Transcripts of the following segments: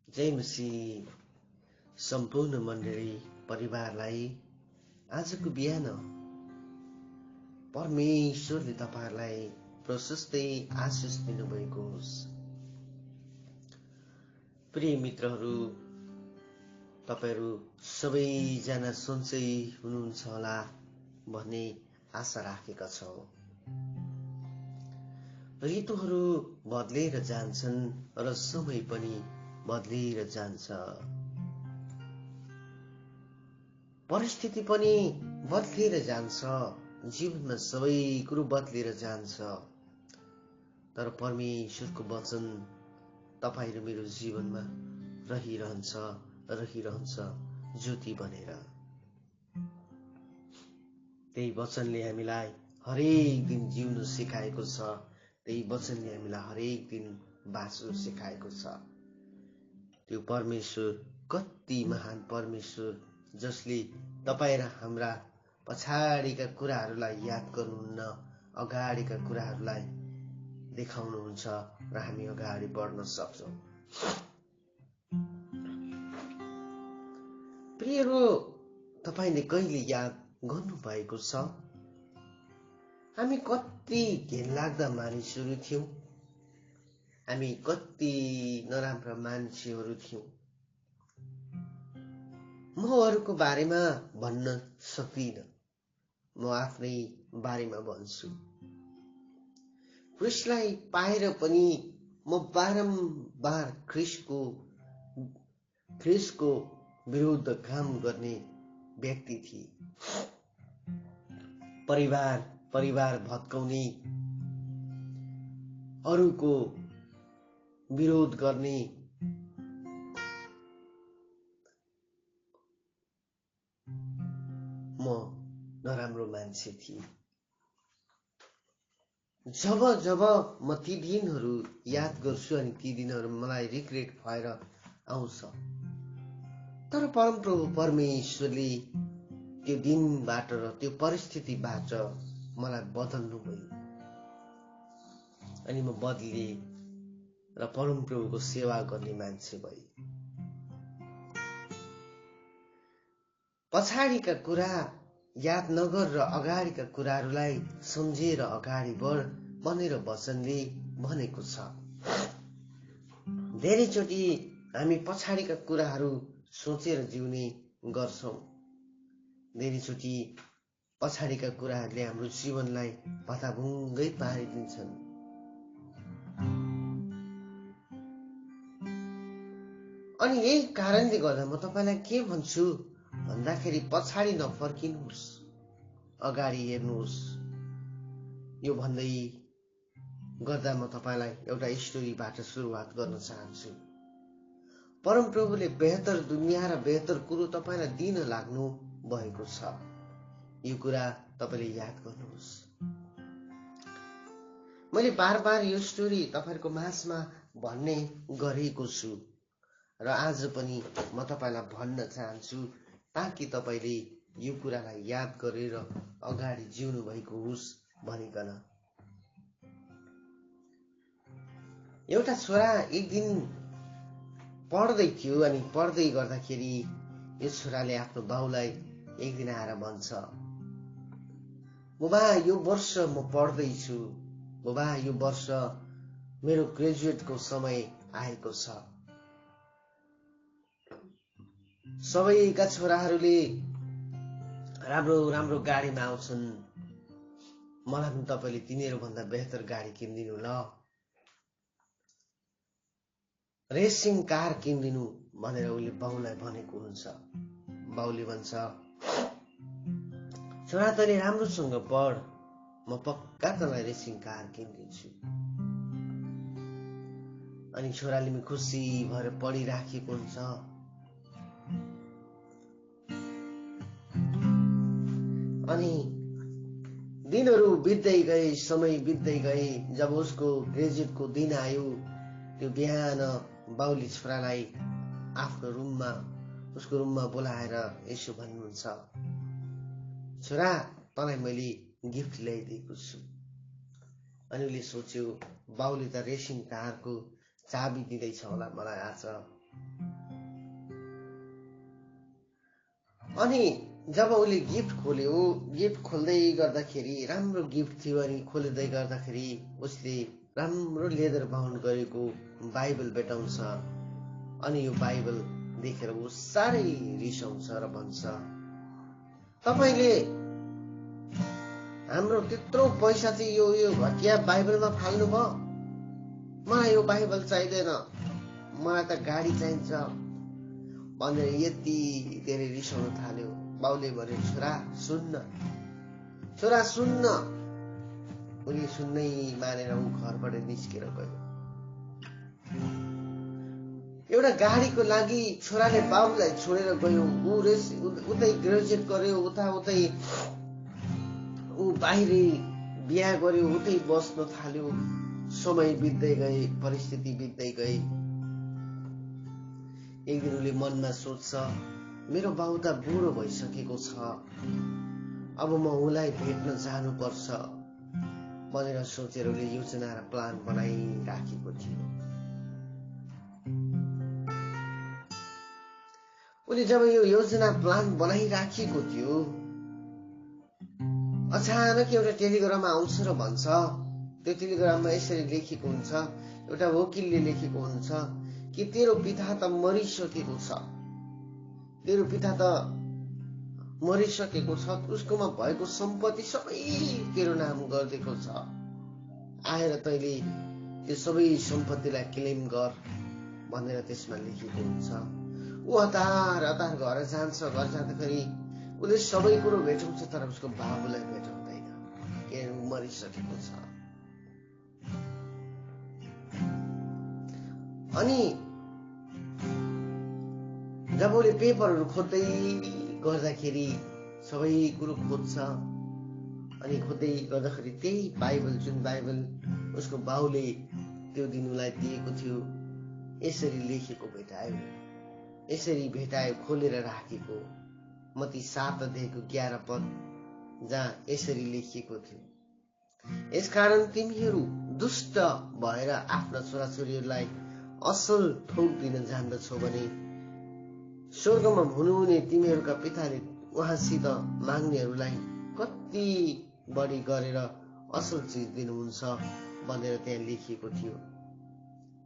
जय मसीह सम्पूर्ण मण्डली परिवारलाई आजको बिहान परमेश्वरले तपाईहरुलाई प्रशस्तै आशिष दिनुभएको होस्। प्रिय मित्रहरू, तपाईहरु सबैजना सन्चै हुनुहुन्छ होला भन्ने आशा राखेका छौं। ऋतुहरू बदलेर जान्छन् र समय पनि बदलेर जान्छ। परिस्थिति पनि बदलेर जान्छ। जीवनमा सबै कुरो बदलेर जान्छ। तर परमेश्वरको वचन तपाईं र मेरो जीवनमा रहिरहन्छ ज्योति बनेर। त्यही वचनले हामीलाई हरेक दिन जिउन सिकाएको छ। त्यही वचनले हामीलाई हरेक दिन बाँच्न सिकाएको छ। त्यो परमेश्वर कति महान परमेश्वर, जसले तपाईं र हाम्रा पछाडिका कुराहरूलाई याद गर्नुहुन्न, अगाडिका कुराहरूलाई देखाउनुहुन्छ र हामी अगाडि बढ्न सक्छौं। प्रियहरू, तपाईले कहिले याद गर्नु भएको छ हामी कति घिनलाग्दा मानिसहरू थियौं, हामी कति नराम्रा मान्छेहरू थियौं। म अरूको बारेमा भन्न सक्दिन, म आफ्नै बारेमा भन्छु। ख्रिस्टलाई पाएर पनि म बारम्बार ख्रिस्टको विरुद्ध काम गर्ने व्यक्ति थिए। परिवार भत्काउने, अरूको विरोध गर्ने, म नराम्रो मान्छे थिए। जब म ती दिनहरू याद गर्छु अनि ती दिनहरू मलाई रिग्रेट भएर आउँछ। तर परमप्रभु परमेश्वरले त्यो दिनबाट र त्यो परिस्थितिबाट मलाई बदल्नु भयो अनि म बदले र परमप्रभुको सेवा गर्ने मान्छे भए। पछाडिका कुरा याद नगरेर अगाडिका कुराहरूलाई सम्झेर अगाडि बढ भनेर वचनले भनेको छ। धेरैचोटि हामी पछाडिका कुराहरू सोचेर जिउने गर्छौं। धेरैचोटि पछाडिका कुराहरूले हाम्रो जीवनलाई भताभुङ्गै पारिदिन्छन्। अनि यही कारणले गर्दा म तपाईलाई के भन्छु भन्दाखेरि पछाडि नफर्किनुहोस्, अगाडि हेर्नुहोस्। यो भन्दै गर्दा म तपाईलाई एउटा स्टोरीबाट सुरुवात गर्न चाहन्छु। परमप्रभुले बेहतर दुनिया र बेहतर कुरो तपाईलाई दिन लाग्नु भएको छ। यो कुरा तपाईले याद गर्नुहोस्। मैले बार यो स्टोरी तपाईहरुको माझमा भन्ने गरेको छु र आज पनि म तपाईलाई भन्न चाहन्छु ताकि तपाईले यो कुरालाई याद गरेर अगाडि जिउनु भएको होस् भनिकन। एउटा छोरा एक दिन पढ्दै थियो अनि पढ्दै गर्दाखेरि यो छोराले आफ्नो बाउलाई एक दिन आएर भन्छ, बुबा यो वर्ष म पढ्दै छु, बुबा यो वर्ष मेरो ग्रेजुएटको समय आएको छ। सबैका छोराहरूले राम्रो गाडीमा आउँछन्, मलाई पनि तपाईले तिनीहरू भन्दा बेहतर गाडी किनिदिनु ल, रेसिङ कार किनिदिनु भनेर उले बाउलाई भनेको हुन्छ। बाउले भन्छ, छोरा तैले राम्रोसँग पढ, म पक्का तँलाई रेसिङ कार किनिदिन्छु। अनि छोराले पनि खुसी भएर पढिराखेको हुन्छ। अनि दिनहरू बित्दै गए, समय बित्दै गए। जब उसको ग्रेजुएटको दिन आयो, त्यो बिहान बाउले छोरालाई आफ्नो उसको रुममा बोलाएर यसो भन्नुहुन्छ, छोरा तँलाई मैले गिफ्ट ल्याइदिएको छु। अनि उसले सोच्यो बाउले त रेसिङ कारको चाबी दिँदैछ होला मलाई आज, अनि जब उसले गिफ्ट खोल्यो, गिफ्ट खोल्दै गर्दाखेरि राम्रो गिफ्ट थियो। अनि खोल्दै गर्दाखेरि उसले राम्रो लेदर बाउन्ड गरेको बाइबल भेटाउँछ। अनि यो बाइबल देखेर ऊ साह्रै रिसाउँछ र भन्छ, तपाईले हाम्रो त्यत्रो पैसा चाहिँ यो घटिया बाइबलमा फाल्नु भयो, मलाई यो बाइबल चाहिँदैन, मलाई त गाडी चाहिन्छ भनेर यति धेरै रिसाउन थाल्यो। बाउले भन्यो, छोरा सुन्न। उनी सुन्नै मानेर ऊ घरबाट निस्केर गयो। एउटा गाडीको लागि छोराले बाबुलाई छोडेर गयो। उतै ग्रेजुएट गर्यो, उतै ऊ बाहिरै बिहा गर्यो, उतै बस्न थाल्यो। समय बित्दै गए, परिस्थिति बित्दै गए। एक दिन उसले मनमा सोच्छ, मेरो बाउ त बुढो भइसकेको छ, अब म उसलाई भेट्न जानुपर्छ भनेर सोचेर उसले योजना र प्लान बनाइराखेको थियो। उसले जब यो योजना प्लान बनाइराखेको थियो, अचानक एउटा टेलिग्राम आउँछ र भन्छ, त्यो टेलिग्राममा यसरी लेखेको हुन्छ, एउटा वकिलले लेखेको हुन्छ कि तेरो पिता त मरिसकेको छ, तेरो पिता त मरिसकेको छ, उसकोमा भएको सम्पत्ति सबै तेरो नाम गरिदिएको छ, आएर तैले त्यो सबै सम्पत्तिलाई क्लेम गर भनेर त्यसमा लेखेको हुन्छ। ऊ हतार घर जान्छ। घर जाँदाखेरि उसले सबै कुरो भेटाउँछ, तर उसको बाबुलाई भेटाउँदैन, किनभने ऊ मरिसकेको छ। अनि जब उसले पेपरहरू खोज्दै गर्दाखेरि सबै कुरो खोज्छ। अनि खोज्दै गर्दाखेरि त्यही बाइबल, जुन बाइबल उसको बाउले त्यो दिन उसलाई दिएको थियो, यसरी लेखेको भेटायो। यसरी भेटायो, खोलेर राखेको मत्ती 7:11 पद, जहाँ यसरी लेखिएको थियो, यसकारण तिमीहरू दुष्ट भएर आफ्ना छोराछोरीहरूलाई असल थोक दिन जान्दछौ भने स्वर्गमा हुनुहुने तिमीहरूका पिताले उहाँसित माग्नेहरूलाई कति बढी गरेर असल चिज दिनुहुन्छ भनेर त्यहाँ लेखिएको थियो।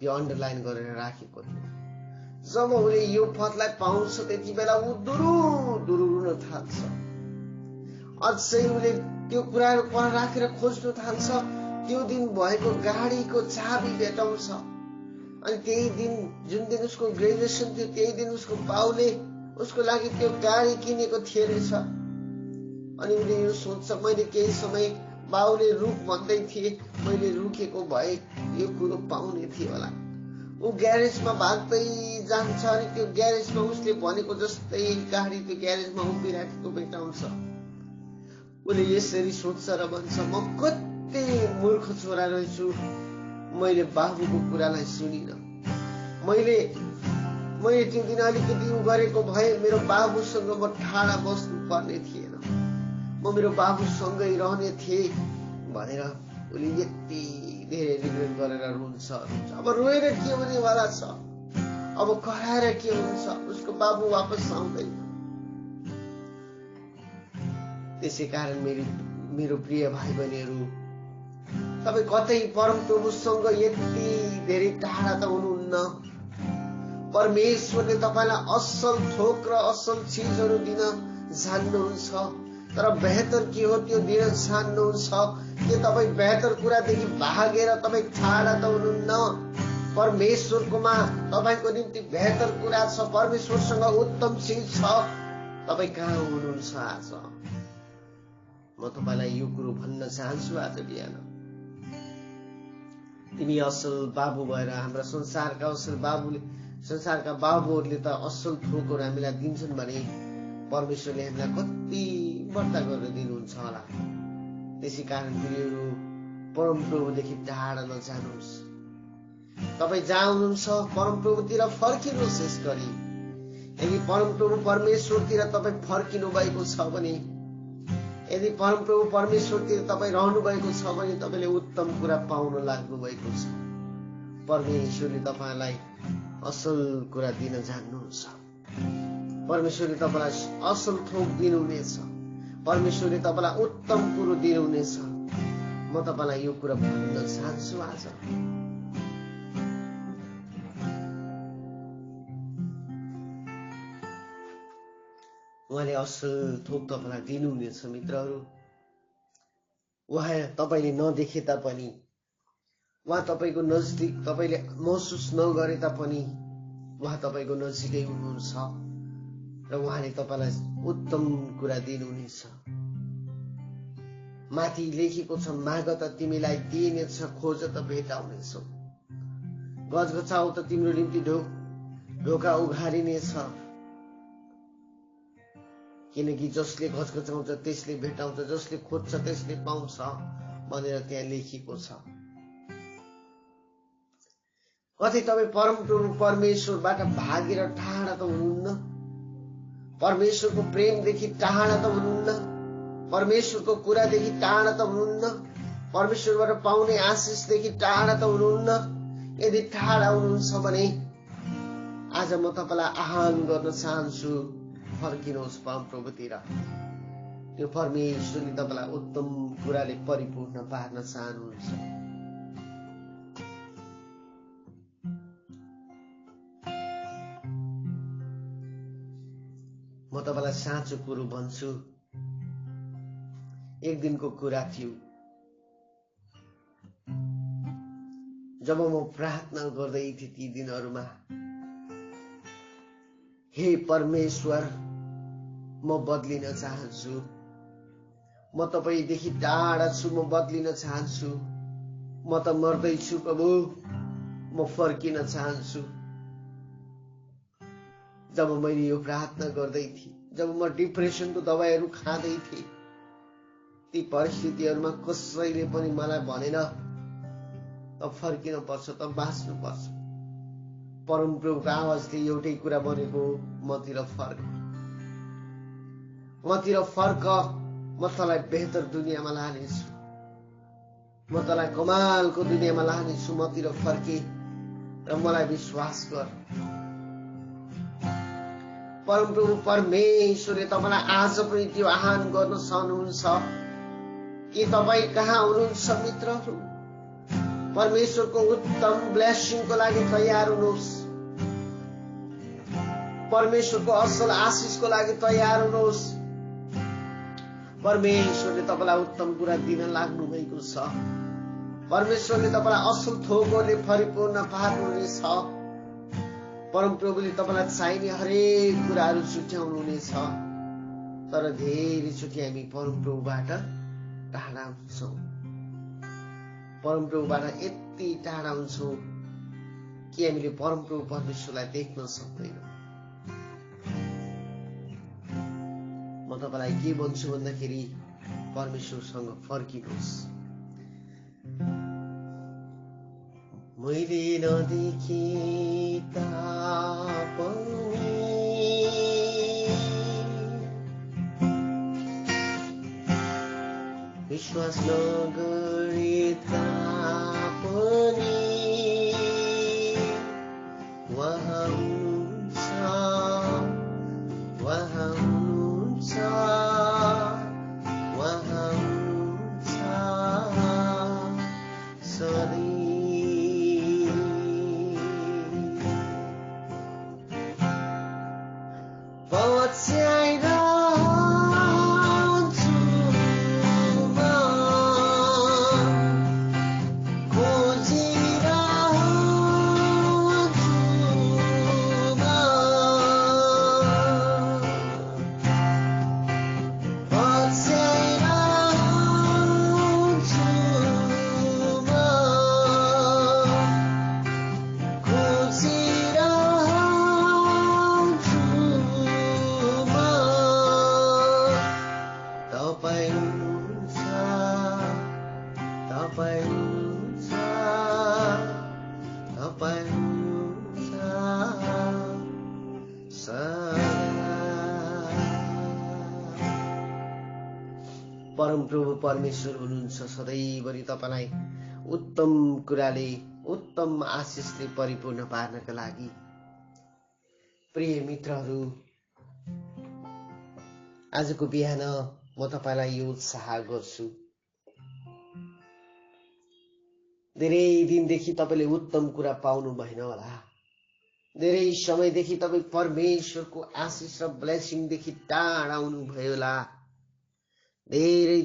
त्यो अन्डरलाइन गरेर राखेको थियो। जब उसले यो पदलाई पाउँछ त्यति बेला ऊ दुरु रुन थाल्छ। अझै उसले त्यो कुराहरू पर राखेर खोज्नु थाल्छ। त्यो दिन भएको गाडीको चाबी भेटाउँछ। अनि त्यही दिन, जुन दिन उसको ग्रेजुएसन थियो, त्यही दिन उसको बाउले उसको लागि त्यो गाडी किनेको थियो रहेछ। अनि उसले यो सोच्छ, मैले केही समय बाउले रुक भन्दै थिए, मैले रुकेको भए यो कुरो पाउने थिए होला। ऊ ग्यारेजमा भाग्दै जान्छ। अनि त्यो ग्यारेजमा उसले भनेको जस्तै गाडी त्यो ग्यारेजमा उभिराखेको भेटाउँछ। उसले यसरी सोच्छ र भन्छ, म कति मूर्ख छोरा रहेछु, मैले बाबुको कुरालाई सुनिन। मैले त्यो दिन अलिकति उ गरेको भए मेरो बाबुसँग म टाढा बस्नु पर्ने थिएन, म मेरो बाबुसँगै रहने थिएँ भनेर उसले यति धेरै रिग्रेट गरेर रुन्छ। अब रोएर के हुनेवाला छ, अब कराएर के हुन्छ, उसको बाबु वापस आउँदैन। त्यसै कारण मेरो प्रिय भाइ बहिनीहरू, तपाईँ कतै परमप्रभुसँग यति धेरै टाढा त हुनुहुन्न। परमेश्वरले तपाईँलाई असल थोक र असल चिजहरू दिन जान्नुहुन्छ, तर बेहतर के हो त्यो दिन जान्नुहुन्छ। के तपाईँ बेहतर कुरादेखि भागेर तपाईँ टाढा त हुनुहुन्न। परमेश्वरकोमा तपाईँको निम्ति बेहतर कुरा छ, परमेश्वरसँग उत्तम चिज छ। तपाईँ कहाँ हुनुहुन्छ आज? म तपाईँलाई यो कुरो भन्न चाहन्छु आज बिहान, तिमी असल बाबु भएर, हाम्रा संसारका बाबुहरूले त असल थोकहरू हामीलाई दिन्छन् भने परमेश्वरले हामीलाई कति बढ्ता गरेर दिनुहुन्छ होला। त्यसै कारण तिमीहरू परमप्रभुदेखि टाढा नजानुहोस्। तपाईँ जहाँ हुनुहुन्छ परमप्रभुतिर फर्किनुहोस्। यस गरी यदि परमप्रभु परमेश्वरतिर तपाईँ फर्किनु भएको छ भने, यदि परमप्रभु परमेश्वरतिर तपाईँ रहनु भएको छ भने तपाईँले उत्तम कुरा पाउन लाग्नु भएको छ। परमेश्वरले तपाईँलाई असल कुरा दिन जान्नुहुन्छ। परमेश्वरले तपाईलाई असल थोक दिनुहुनेछ। परमेश्वरले तपाईलाई उत्तम कुरो दिनुहुनेछ। म तपाईलाई यो कुरा भन्न चाहन्छु आज। उहाँले असल थोक तपाईलाई दिनुहुनेछ मित्रहरू। उहाँ तपाईले नदेखे तापनि, उहाँ तपाईको नजिक तपाईले महसुस नगरे तापनि उहाँ तपाईको नजिकै हुनुहुन्छ र उहाँले तपाईलाई उत्तम कुरा दिनुहुनेछ। माथि लेखेको छ, माग त तिमीलाई दिइनेछ, खोज त भेटाउनेछौ, गजगचाउ त तिम्रो निम्ति ढोका उघारिनेछ। किनकि जसले गजगचाउँछ त्यसले भेटाउँछ, जसले खोज्छ त्यसले पाउँछ भनेर त्यहाँ लेखिएको छ। कतै तपाईँ परमप्रभु परमेश्वरबाट भागेर टाढा त हुनुहुन्न? परमेश्वरको प्रेमदेखि टाढा त हुनुहुन्न? परमेश्वरको कुरादेखि टाढा त हुनुहुन्न? परमेश्वरबाट पाउने आशिषदेखि टाढा त हुनुहुन्न? यदि टाढा हुनुहुन्छ भने आज म तपाईलाई आह्वान गर्न चाहन्छु, फर्किनुहोस् परमप्रभुतिर। त्यो परमेश्वरले तपाईलाई उत्तम कुराले परिपूर्ण पार्न चाहनुहुन्छ। म तपाईलाई साँचो कुरो भन्छु, एक दिनको कुरा थियो जब म प्रार्थना गर्दै थिएँ ती दिनहरूमा, हे परमेश्वर म बदलिन चाहन्छु, म तपाईदेखि टाढा छु, म बदलिन चाहन्छु, म त मर्दैछु प्रभु, म फर्किन चाहन्छु। जब मैले यो प्रार्थना गर्दै थिएँ, जब म डिप्रेसनको दबाईहरू खाँदै थिएँ, ती परिस्थितिहरूमा कसैले पनि मलाई भनेन त फर्किन पर्छ, त बाँच्नु पर्छ। परमप्रभुको आवाजले एउटै कुरा भनेको, मतिर फर्क, मतिर फर्क, म तँलाई बेहतर दुनियाँमा लानेछु, म तँलाई कमालको दुनियाँमा लानेछु, मतिर फर्के र मलाई विश्वास गर। परमप्रभु परमेश्वरले तपाईलाई आज पनि त्यो आह्वान गर्न सक्नुहुन्छ कि तपाईँ कहाँ हुनुहुन्छ मित्रहरू? परमेश्वरको उत्तम ब्लेसिङको लागि तयार हुनुहोस्। परमेश्वरको असल आशिषको लागि तयार हुनुहोस्। परमेश्वरले तपाईलाई उत्तम कुरा दिन लाग्नु भएको छ। परमेश्वरले तपाईलाई असल थोकले परिपूर्ण पार्नुहुनेछ। परमप्रभुले तपाईलाई चाहिने हरेक कुराहरू छुट्याउनुहुनेछ। तर धेरैचोटि हामी परमप्रभुबाट टाढा हुन्छौँ। परमप्रभुबाट यति टाढा हुन्छौँ कि हामीले परमप्रभु परमेश्वरलाई देख्न सक्दैनौँ। म तपाईलाई के भन्छु भन्दाखेरि, परमेश्वरसँग फर्किनुहोस्। मैले नदेखे तापनि विश्वास नगरे तापनि उहाँ हुनुहुन्छ, उहाँ हुनुहुन्छ, उहाँ हुनुहुन्छ सधैँ। परमप्रभु परमेश्वर हुनुहुन्छ। सधैँभरि तपाईलाई उत्तम कुराले, उत्तम आशिषले परिपूर्ण पार्नका लागि प्रिय मित्रहरू, आजको बिहान म तपाईलाई यो उत्साह गर्छु। धेरै दिनदेखि तपाईले उत्तम कुरा पाउनु भएन होला। धेरै समयदेखि तपाई परमेश्वरको आशिष र ब्लेसिङदेखि टाढा हुनु भयो होला। धेरै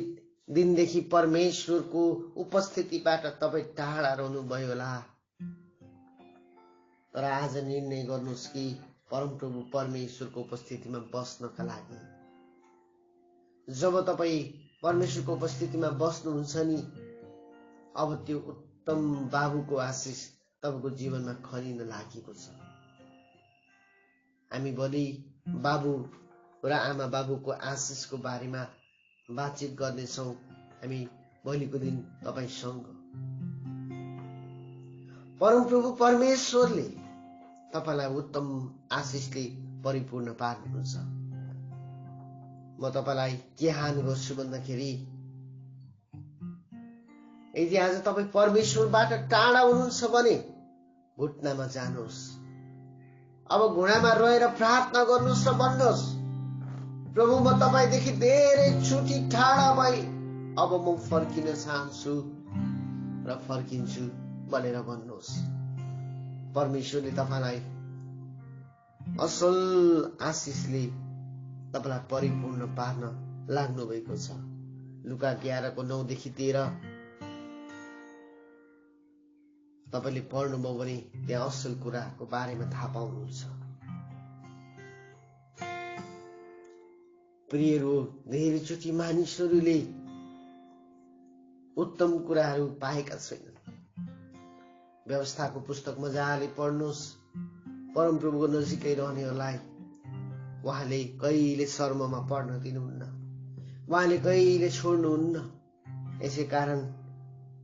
दिनदेखि परमेश्वरको उपस्थितिबाट तपाई टाढा रहनु भयो होला। तर आज निर्णय गर्नुहोस् कि परमप्रभु परमेश्वरको उपस्थितिमा बस्नका लागि। जब तपाई परमेश्वरको उपस्थितिमा बस्नुहुन्छ नि, अब त्यो उत्तम बाबुको आशिष तपाईको जीवनमा खनिन लागेको छ। हामी भोलि बाबु र आमा बाबुको आशिषको बारेमा बातचित गर्नेछौँ। हामी भोलिको दिन तपाईसँग। परमप्रभु परमेश्वरले तपाईलाई उत्तम आशिषले परिपूर्ण पार्नुहुन्छ। म तपाईलाई के आह्वान गर्छु भन्दाखेरि, यदि आज तपाई परमेश्वरबाट टाढा हुनुहुन्छ भने घुट्नामा जानुहोस्। अब घुँडामा रहेर प्रार्थना गर्नुहोस् र भन्नुहोस्, प्रभु म तपाईदेखि धेरै छुटी टाढा भई अब म फर्किन चाहन्छु र फर्किन्छु भनेर भन्नुहोस्। परमेश्वरले तपाईलाई असल आशिषले तपाईलाई परिपूर्ण पार्न लाग्नु भएको छ। लुका 11:9-13 तपाईले पढ्नुभयो भने त्यहाँ असल कुराको बारेमा थाहा पाउनुहुन्छ। प्रियहरू, धेरैचोटि मानिसहरूले उत्तम कुराहरू पाएका छैनन्। व्यवस्थाको पुस्तक मजाले पढ्नुहोस्। परमप्रभुको नजिकै रहनेहरूलाई उहाँले कहिले शर्ममा पर्न दिनुहुन्न। उहाँले कहिले छोड्नुहुन्न। यसै कारण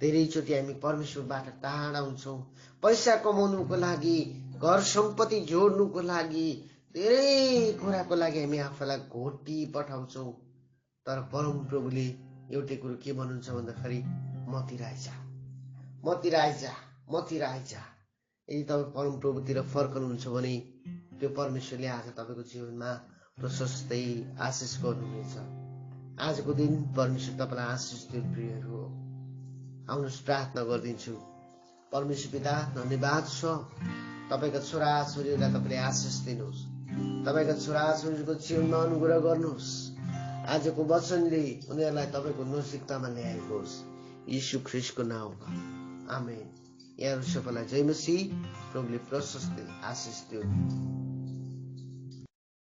धेरैचोटि हामी परमेश्वरबाट टाढा हुन्छौँ। पैसा कमाउनुको लागि, घर सम्पत्ति जोड्नुको लागि, धेरै कुराको लागि हामी आफूलाई घोटी पठाउँछौँ। तर परमप्रभुले एउटै कुरो के भन्नुहुन्छ भन्दाखेरि, मतिर आइज, मतिर आइज, मतिर आइज। यदि तपाईँ परमप्रभुतिर फर्कनुहुन्छ भने त्यो परमेश्वरले आज तपाईँको जीवनमा प्रशस्तै आशिष गर्नुहुनेछ। आजको दिन परमेश्वर तपाईँलाई आशिष दिनु। प्रियहरू, आउनुहोस् प्रार्थना गरिदिन्छु। परमेश्वर पिता, धन्यवाद छ तपाईँका छोराछोरीहरूलाई तपाईँले आशिष दिनुहोस्। तपाईँका छोराछोरीको जीवनमा अनुग्रह गर्नुहोस्। आजको वचनले उनीहरूलाई तपाईँको नजिकतामा ल्याएको होस्। यीशु ख्रीष्टको नाममा आमेन। यहाँ सबैलाई जय मसीह। प्रभुले प्रशस्तै आशिष दिउन्।